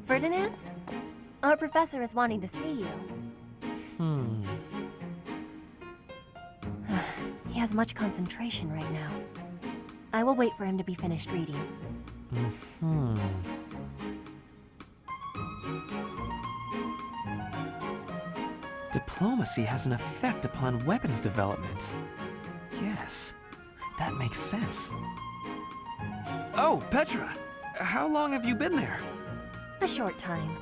Ferdinand? Our professor is wanting to see you. He has much concentration right now. I will wait for him to be finished reading. Diplomacy has an effect upon weapons development. Yes, that makes sense. Oh, Petra! How long have you been there? A short time.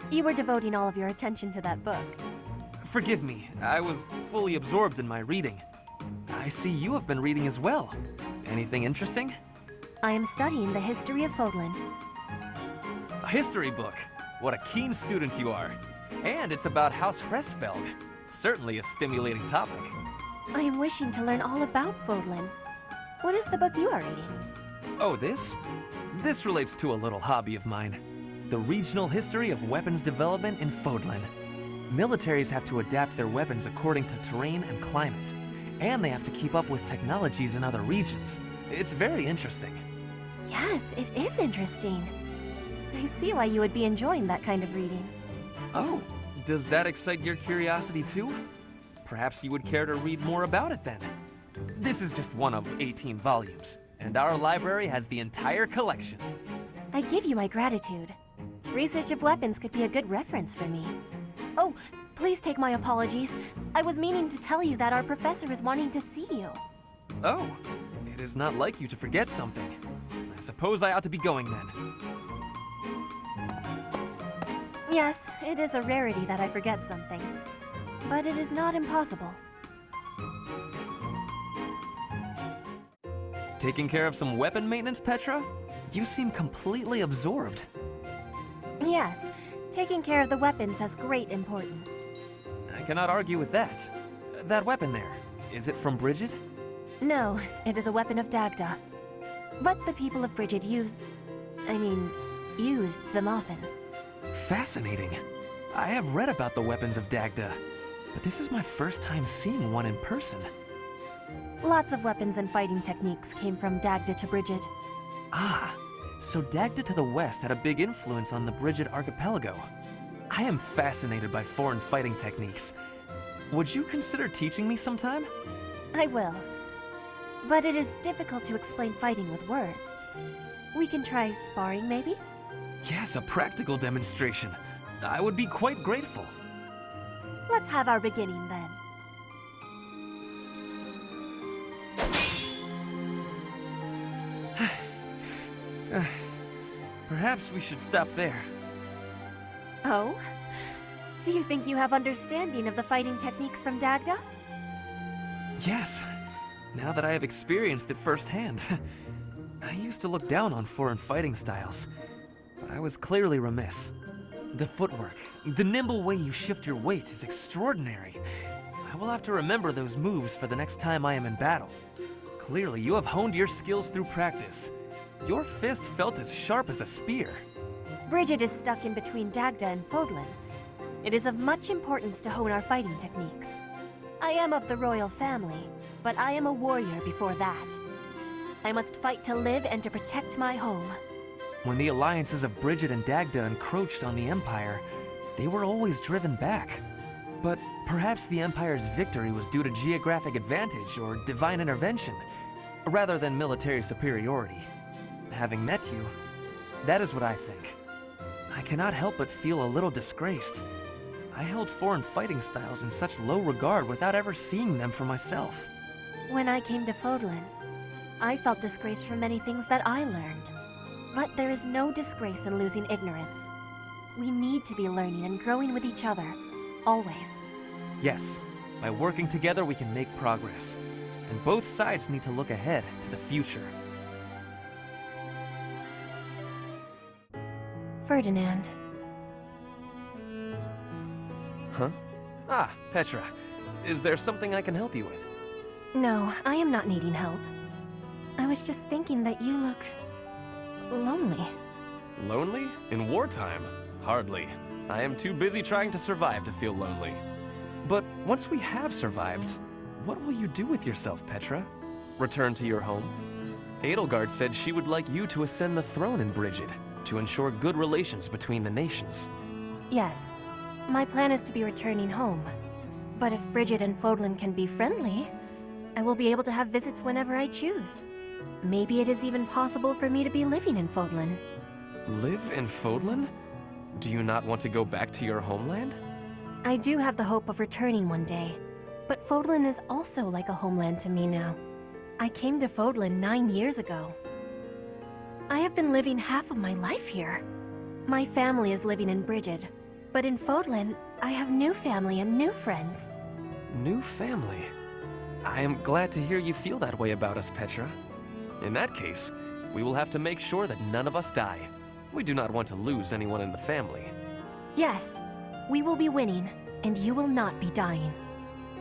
You were devoting all of your attention to that book. Forgive me, I was fully absorbed in my reading. I see you have been reading as well. Anything interesting? I am studying the history of Fodlan. A history book. What a keen student you are. And it's about House Hresfelg. Certainly a stimulating topic. I am wishing to learn all about Fodlan. What is the book you are reading? Oh, this? This relates to a little hobby of mine. The regional history of weapons development in Fodlan. Militaries have to adapt their weapons according to terrain and climate. And they have to keep up with technologies in other regions. It's very interesting. Yes, it is interesting. I see why you would be enjoying that kind of reading. Oh, does that excite your curiosity too? Perhaps you would care to read more about it then. This is just one of 18 volumes, and our library has the entire collection. I give you my gratitude. Research of weapons could be a good reference for me. Oh, please take my apologies. I was meaning to tell you that our professor is wanting to see you. Oh, it is not like you to forget something. I suppose I ought to be going then. Yes, it is a rarity that I forget something. But it is not impossible. Taking care of some weapon maintenance, Petra? You seem completely absorbed. Yes, taking care of the weapons has great importance. I cannot argue with that. That weapon there, is it from Bridget? No, it is a weapon of Dagda. But the people of Bridget used them often. Fascinating. I have read about the weapons of Dagda, but this is my first time seeing one in person. Lots of weapons and fighting techniques came from Dagda to Bridget. Ah, so Dagda to the west had a big influence on the Bridget archipelago. I am fascinated by foreign fighting techniques. Would you consider teaching me sometime? I will. But it is difficult to explain fighting with words. We can try sparring, maybe? Yes, a practical demonstration. I would be quite grateful. Let's have our beginning then. Perhaps we should stop there. Oh? Do you think you have understanding of the fighting techniques from Dagda? Yes, now that I have experienced it firsthand. I used to look down on foreign fighting styles, but I was clearly remiss. The footwork, the nimble way you shift your weight is extraordinary. I will have to remember those moves for the next time I am in battle. Clearly, you have honed your skills through practice. Your fist felt as sharp as a spear. Bridget is stuck in between Dagda and Fodlan. It is of much importance to hone our fighting techniques. I am of the royal family, but I am a warrior before that. I must fight to live and to protect my home. When the alliances of Bridget and Dagda encroached on the Empire, they were always driven back. But perhaps the Empire's victory was due to geographic advantage or divine intervention, rather than military superiority. Having met you, that is what I think. I cannot help but feel a little disgraced. I held foreign fighting styles in such low regard without ever seeing them for myself. When I came to Fodlan, I felt disgraced for many things that I learned. But there is no disgrace in losing ignorance. We need to be learning and growing with each other, always. Yes, by working together we can make progress. And both sides need to look ahead to the future. Ferdinand. Huh? Ah, Petra. Is there something I can help you with? No, I am not needing help. I was just thinking that you look lonely. Lonely? In wartime? Hardly. I am too busy trying to survive to feel lonely. But once we have survived, what will you do with yourself, Petra? Return to your home? Edelgard said she would like you to ascend the throne in Bridget, to ensure good relations between the nations. Yes, my plan is to be returning home. But if Bridget and Fodlan can be friendly, I will be able to have visits whenever I choose. Maybe it is even possible for me to be living in Fodlan. Live in Fodlan? Do you not want to go back to your homeland? I do have the hope of returning one day, but Fodlan is also like a homeland to me now. I came to Fodlan 9 years ago. I have been living half of my life here. My family is living in Bridget, but in Fodlan, I have new family and new friends. New family? I am glad to hear you feel that way about us, Petra. In that case, we will have to make sure that none of us die. We do not want to lose anyone in the family. Yes, we will be winning, and you will not be dying.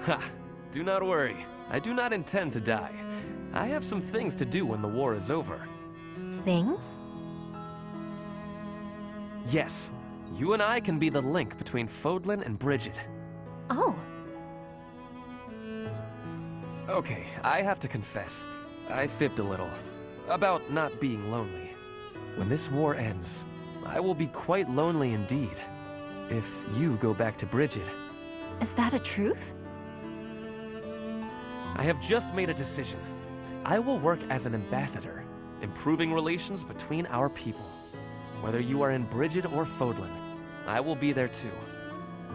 Ha! Do not worry. I do not intend to die. I have some things to do when the war is over. Things? Yes, you and I can be the link between Fodlan and Bridget. Oh. Okay, I have to confess, I fibbed a little about not being lonely. When this war ends, I will be quite lonely indeed. If you go back to Bridget. Is that a truth? I have just made a decision. I will work as an ambassador, improving relations between our people. Whether you are in Bridget or Fodlan, I will be there too.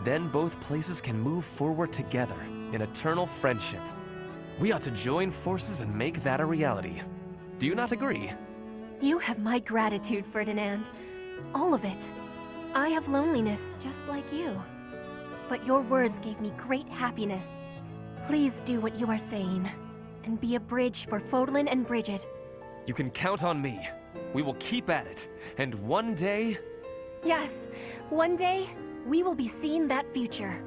Then both places can move forward together in eternal friendship. We ought to join forces and make that a reality. Do you not agree? You have my gratitude, Ferdinand. All of it. I have loneliness just like you. But your words gave me great happiness. Please do what you are saying, and be a bridge for Fodlan and Bridget. You can count on me. We will keep at it, and one day... Yes, one day, we will be seeing that future.